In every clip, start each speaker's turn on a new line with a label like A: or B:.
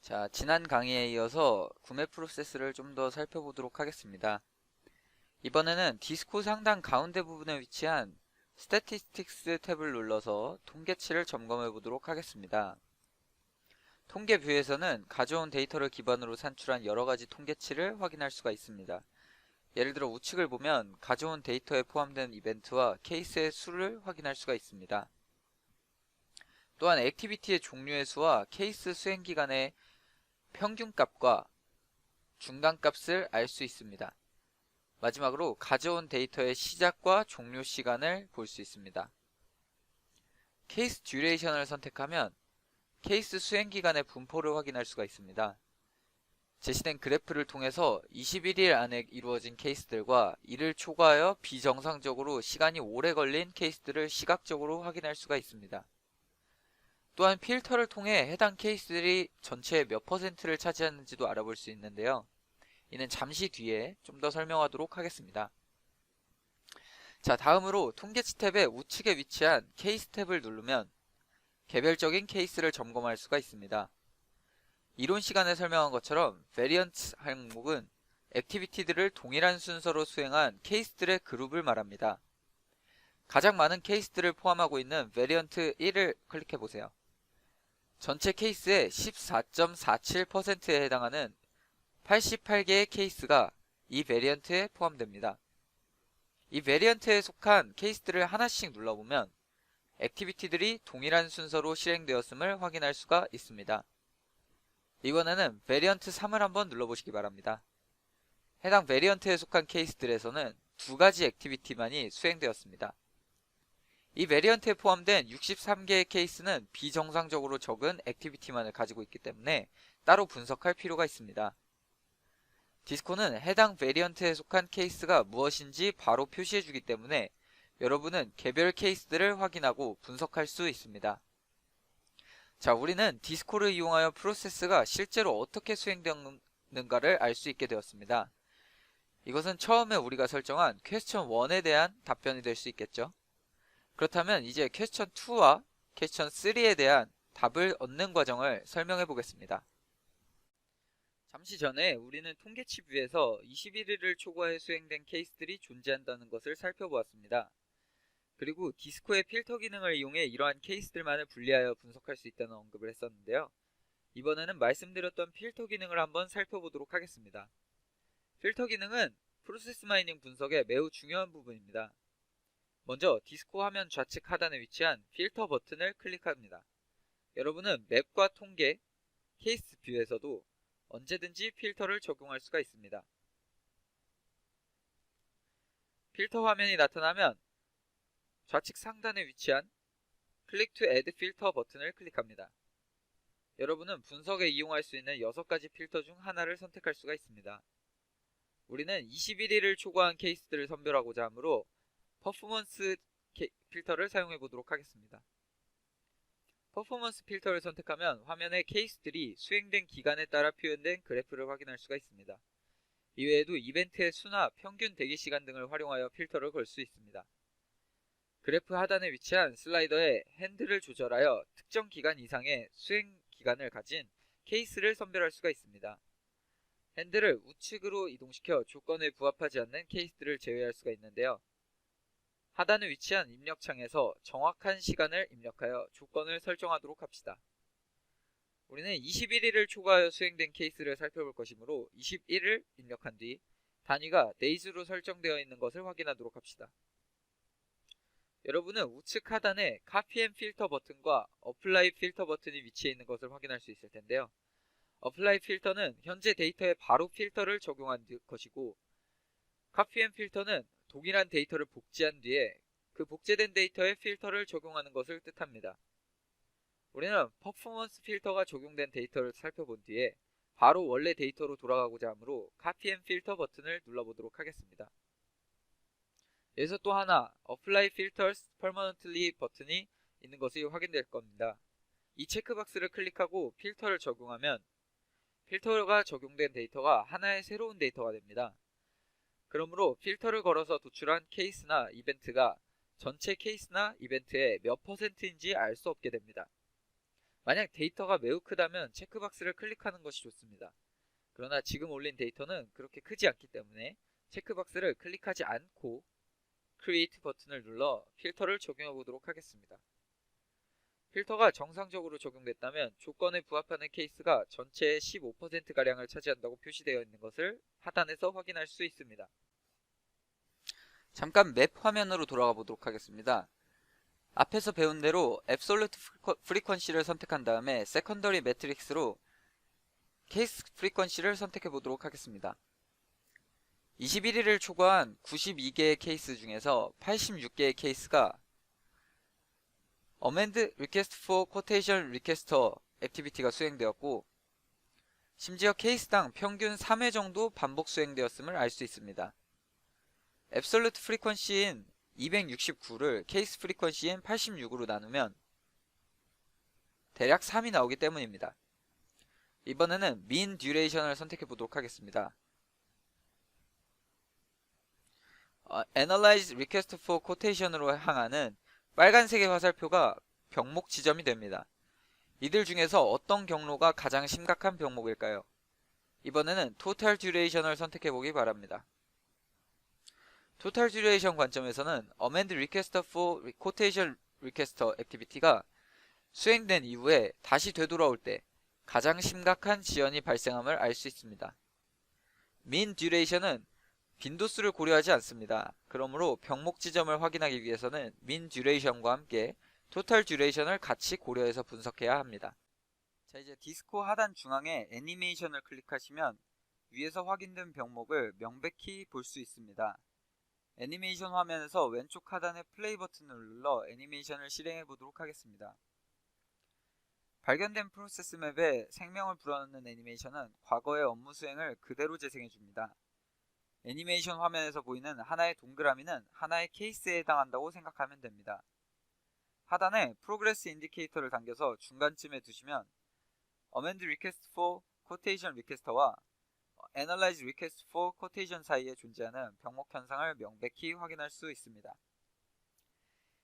A: 자, 지난 강의에 이어서 구매 프로세스를 좀 더 살펴보도록 하겠습니다. 이번에는 디스코 상단 가운데 부분에 위치한 Statistics 탭을 눌러서 통계치를 점검해 보도록 하겠습니다. 통계 뷰에서는 가져온 데이터를 기반으로 산출한 여러가지 통계치를 확인할 수가 있습니다. 예를 들어 우측을 보면 가져온 데이터에 포함된 이벤트와 케이스의 수를 확인할 수가 있습니다. 또한 액티비티의 종류의 수와 케이스 수행 기간의 평균값과 중간값을 알 수 있습니다. 마지막으로 가져온 데이터의 시작과 종료 시간을 볼 수 있습니다. 케이스 듀레이션을 선택하면 케이스 수행 기간의 분포를 확인할 수가 있습니다. 제시된 그래프를 통해서 21일 안에 이루어진 케이스들과 이를 초과하여 비정상적으로 시간이 오래 걸린 케이스들을 시각적으로 확인할 수가 있습니다. 또한 필터를 통해 해당 케이스들이 전체의 몇 퍼센트를 차지하는지도 알아볼 수 있는데요. 이는 잠시 뒤에 좀 더 설명하도록 하겠습니다. 자, 다음으로 통계치 탭의 우측에 위치한 케이스 탭을 누르면 개별적인 케이스를 점검할 수가 있습니다. 이론 시간에 설명한 것처럼 variance 항목은 액티비티들을 동일한 순서로 수행한 케이스들의 그룹을 말합니다. 가장 많은 케이스들을 포함하고 있는 variant 1을 클릭해보세요. 전체 케이스의 14.47%에 해당하는 88개의 케이스가 이 베리언트에 포함됩니다. 이 베리언트에 속한 케이스들을 하나씩 눌러보면 액티비티들이 동일한 순서로 실행되었음을 확인할 수가 있습니다. 이번에는 베리언트 3을 한번 눌러보시기 바랍니다. 해당 베리언트에 속한 케이스들에서는 두 가지 액티비티만이 수행되었습니다. 이 베리언트에 포함된 63개의 케이스는 비정상적으로 적은 액티비티만을 가지고 있기 때문에 따로 분석할 필요가 있습니다. 디스코는 해당 베리언트에 속한 케이스가 무엇인지 바로 표시해주기 때문에 여러분은 개별 케이스들을 확인하고 분석할 수 있습니다. 자, 우리는 디스코를 이용하여 프로세스가 실제로 어떻게 수행되는가를 알 수 있게 되었습니다. 이것은 처음에 우리가 설정한 퀘스천 1에 대한 답변이 될 수 있겠죠. 그렇다면 이제 퀘스천 2와 퀘스천 3에 대한 답을 얻는 과정을 설명해 보겠습니다. 잠시 전에 우리는 통계치 뷰에서 21일을 초과해 수행된 케이스들이 존재한다는 것을 살펴보았습니다. 그리고 디스코의 필터 기능을 이용해 이러한 케이스들만을 분리하여 분석할 수 있다는 언급을 했었는데요. 이번에는 말씀드렸던 필터 기능을 한번 살펴보도록 하겠습니다. 필터 기능은 프로세스 마이닝 분석의 매우 중요한 부분입니다. 먼저 디스코 화면 좌측 하단에 위치한 필터 버튼을 클릭합니다. 여러분은 맵과 통계, 케이스 뷰에서도 언제든지 필터를 적용할 수가 있습니다. 필터 화면이 나타나면 좌측 상단에 위치한 클릭 to add filter 버튼을 클릭합니다. 여러분은 분석에 이용할 수 있는 6가지 필터 중 하나를 선택할 수가 있습니다. 우리는 21일을 초과한 케이스들을 선별하고자 하므로 퍼포먼스 필터를 사용해 보도록 하겠습니다. 퍼포먼스 필터를 선택하면 화면에 케이스들이 수행된 기간에 따라 표현된 그래프를 확인할 수가 있습니다. 이외에도 이벤트의 수나 평균 대기시간 등을 활용하여 필터를 걸 수 있습니다. 그래프 하단에 위치한 슬라이더에 핸들을 조절하여 특정 기간 이상의 수행 기간을 가진 케이스를 선별할 수가 있습니다. 핸들을 우측으로 이동시켜 조건에 부합하지 않는 케이스들을 제외할 수가 있는데요. 하단에 위치한 입력창에서 정확한 시간을 입력하여 조건을 설정하도록 합시다. 우리는 21일을 초과하여 수행된 케이스를 살펴볼 것이므로 21을 입력한 뒤 단위가 days로 설정되어 있는 것을 확인하도록 합시다. 여러분은 우측 하단에 Copy and Filter 버튼과 Apply Filter 버튼이 위치해 있는 것을 확인할 수 있을 텐데요. Apply Filter는 현재 데이터에 바로 필터를 적용한 것이고 Copy and Filter는 동일한 데이터를 복제한 뒤에 그 복제된 데이터에 필터를 적용하는 것을 뜻합니다. 우리는 퍼포먼스 필터가 적용된 데이터를 살펴본 뒤에 바로 원래 데이터로 돌아가고자 하므로 Copy and Filter 버튼을 눌러보도록 하겠습니다. 여기서 또 하나 Apply Filters Permanently 버튼이 있는 것이 확인될 겁니다. 이 체크박스를 클릭하고 필터를 적용하면 필터가 적용된 데이터가 하나의 새로운 데이터가 됩니다. 그러므로 필터를 걸어서 도출한 케이스나 이벤트가 전체 케이스나 이벤트의 몇 퍼센트인지 알 수 없게 됩니다. 만약 데이터가 매우 크다면 체크박스를 클릭하는 것이 좋습니다. 그러나 지금 올린 데이터는 그렇게 크지 않기 때문에 체크박스를 클릭하지 않고 Create 버튼을 눌러 필터를 적용해 보도록 하겠습니다. 필터가 정상적으로 적용됐다면 조건에 부합하는 케이스가 전체의 15%가량을 차지한다고 표시되어 있는 것을 하단에서 확인할 수 있습니다. 잠깐 맵 화면으로 돌아가 보도록 하겠습니다. 앞에서 배운 대로 Absolute Frequency를 선택한 다음에 Secondary Matrix로 케이스 프리퀀시를 선택해 보도록 하겠습니다. 21일을 초과한 92개의 케이스 중에서 86개의 케이스가 Amend Request for Quotation Requester 액티비티가 수행되었고, 심지어 케이스당 평균 3회 정도 반복 수행되었음을 알 수 있습니다. Absolute Frequency인 269를 케이스 프리퀀시인 86으로 나누면 대략 3이 나오기 때문입니다. 이번에는 Mean Duration을 선택해 보도록 하겠습니다. Analyze Request for Quotation으로 향하는 빨간색의 화살표가 병목 지점이 됩니다. 이들 중에서 어떤 경로가 가장 심각한 병목일까요? 이번에는 Total Duration을 선택해 보기 바랍니다. Total Duration 관점에서는 Amend Request for Quotation Requester 액티비티가 수행된 이후에 다시 되돌아올 때 가장 심각한 지연이 발생함을 알 수 있습니다. Mean Duration은 빈도수를 고려하지 않습니다. 그러므로 병목 지점을 확인하기 위해서는 Mean Duration과 함께 Total Duration을 같이 고려해서 분석해야 합니다. 자, 이제 디스코 하단 중앙에 애니메이션을 클릭하시면 위에서 확인된 병목을 명백히 볼 수 있습니다. 애니메이션 화면에서 왼쪽 하단의 플레이 버튼을 눌러 애니메이션을 실행해 보도록 하겠습니다. 발견된 프로세스 맵에 생명을 불어넣는 애니메이션은 과거의 업무 수행을 그대로 재생해 줍니다. 애니메이션 화면에서 보이는 하나의 동그라미는 하나의 케이스에 해당한다고 생각하면 됩니다. 하단에 프로그레스 인디케이터를 당겨서 중간쯤에 두시면 Amend Request for Quotation Requester와 Analyze Request for Quotation 사이에 존재하는 병목 현상을 명백히 확인할 수 있습니다.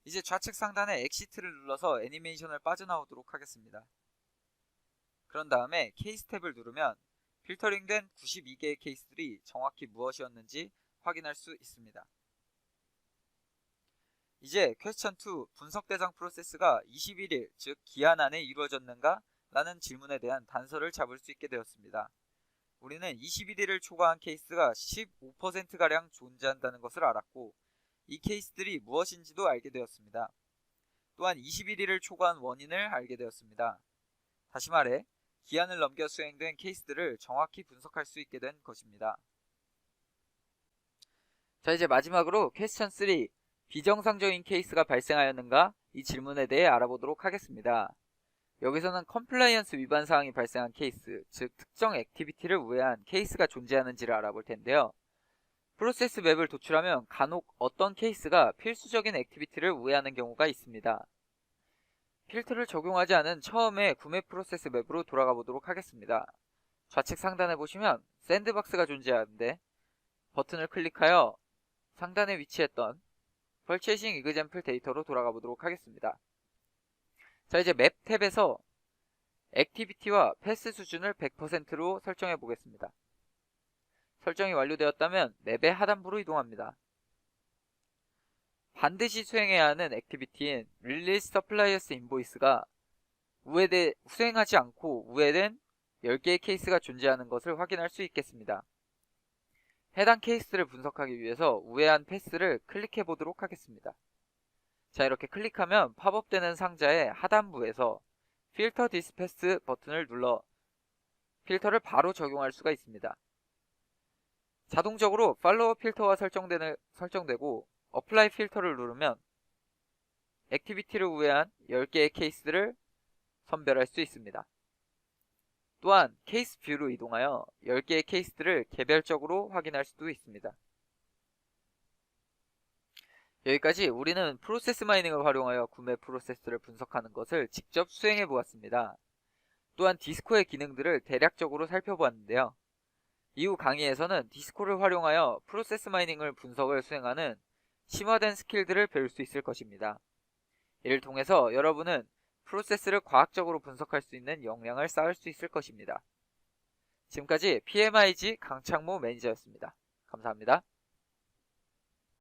A: 이제 좌측 상단의 Exit를 눌러서 애니메이션을 빠져나오도록 하겠습니다. 그런 다음에 케이스 탭을 누르면 필터링된 92개의 케이스들이 정확히 무엇이었는지 확인할 수 있습니다. 이제 퀘스천 2 분석 대상 프로세스가 21일, 즉 기한 안에 이루어졌는가? 라는 질문에 대한 단서를 잡을 수 있게 되었습니다. 우리는 21일을 초과한 케이스가 15%가량 존재한다는 것을 알았고, 이 케이스들이 무엇인지도 알게 되었습니다. 또한 21일을 초과한 원인을 알게 되었습니다. 다시 말해 기한을 넘겨 수행된 케이스들을 정확히 분석할 수 있게 된 것입니다. 자, 이제 마지막으로 퀘스천 3 비정상적인 케이스가 발생하였는가? 이 질문에 대해 알아보도록 하겠습니다. 여기서는 컴플라이언스 위반 사항이 발생한 케이스, 즉 특정 액티비티를 우회한 케이스가 존재하는지를 알아볼 텐데요. 프로세스 맵을 도출하면 간혹 어떤 케이스가 필수적인 액티비티를 우회하는 경우가 있습니다. 필터를 적용하지 않은 처음의 구매 프로세스 맵으로 돌아가 보도록 하겠습니다. 좌측 상단에 보시면 샌드박스가 존재하는데 버튼을 클릭하여 상단에 위치했던 Purchasing Example 데이터로 돌아가 보도록 하겠습니다. 자, 이제 맵 탭에서 액티비티와 패스 수준을 100%로 설정해 보겠습니다. 설정이 완료되었다면 맵의 하단부로 이동합니다. 반드시 수행해야 하는 액티비티인 Release Suppliers Invoice가 수행하지 않고 우회된 10개의 케이스가 존재하는 것을 확인할 수 있겠습니다. 해당 케이스를 분석하기 위해서 우회한 패스를 클릭해 보도록 하겠습니다. 자, 이렇게 클릭하면 팝업되는 상자의 하단부에서 Filter This Pass 버튼을 눌러 필터를 바로 적용할 수가 있습니다. 자동적으로 팔로워 필터가 설정되고 어플라이 필터를 누르면 액티비티를 우회한 10개의 케이스들을 선별할 수 있습니다. 또한 케이스 뷰로 이동하여 10개의 케이스들을 개별적으로 확인할 수도 있습니다. 여기까지 우리는 프로세스 마이닝을 활용하여 구매 프로세스를 분석하는 것을 직접 수행해 보았습니다. 또한 디스코의 기능들을 대략적으로 살펴보았는데요. 이후 강의에서는 디스코를 활용하여 프로세스 마이닝을 분석을 수행하는 심화된 스킬들을 배울 수 있을 것입니다. 이를 통해서 여러분은 프로세스를 과학적으로 분석할 수 있는 역량을 쌓을 수 있을 것입니다. 지금까지 PMIG 강창모 매니저였습니다. 감사합니다.